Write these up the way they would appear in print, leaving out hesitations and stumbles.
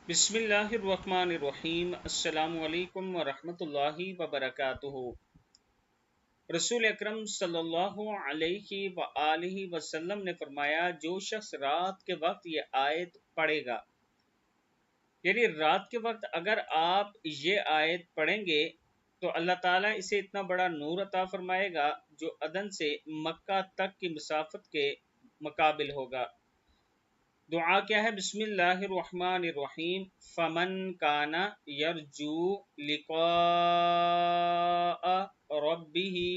बिस्मिल्लाहिर्रहमानिर्रहीम। अस्सलामु अलैकुम वरहमतुल्लाहि वबरकातुहू। रसूल अकरम सल्लल्लाहु अलैहि वआलिहि वसल्लम ने फरमाया, जो शख्स रात के वक्त ये आयत पढ़ेगा, यानी रात के वक्त अगर आप ये आयत पढ़ेंगे तो अल्लाह ताला इसे इतना बड़ा नूर अता फरमाएगा जो अदन से मक्का तक की मुसाफत के मुकाबिल होगा। दुआ क्या है? बिस्मिल्लाहिर्रहमानिर्रहीम। फमन काना यरजू लिक़ाअ रब्बिही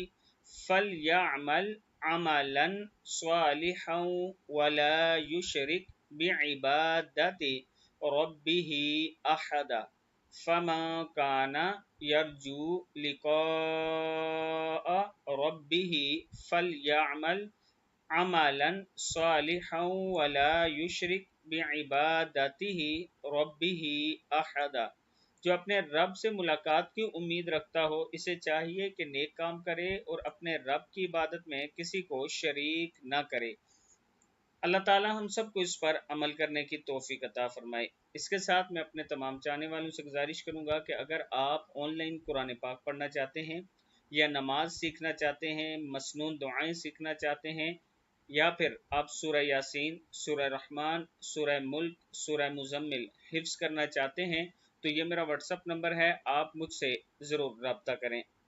फलयअमल अमलन स्वालिहन वला युशरिक बिइबादति रब्बिही अहदा। फमन काना यरजू लिक़ाअ रब्बिही फलयअमल अमलन सालिहन वला युशरिक बिइबादतिही रब्बिही अहदा। जो अपने रब से मुलाकात की उम्मीद रखता हो, इसे चाहिए कि नेक काम करे और अपने रब की इबादत में किसी को शरीक न करे। अल्लाह ताला हम सबको इस पर अमल करने की तौफीक अता फरमाए। इसके साथ मैं अपने तमाम चाहने वालों से गुजारिश करूँगा कि अगर आप ऑनलाइन कुरान पाक पढ़ना चाहते हैं या नमाज सीखना चाहते हैं, मसनून दुआएं सीखना चाहते हैं, या फिर आप सूरह यासीन, सूरह रहमान, सूरह मुल्क, सूरह मुजम्मिल हिफ्ज़ करना चाहते हैं तो ये मेरा व्हाट्सअप नंबर है, आप मुझसे ज़रूर रब्ता करें।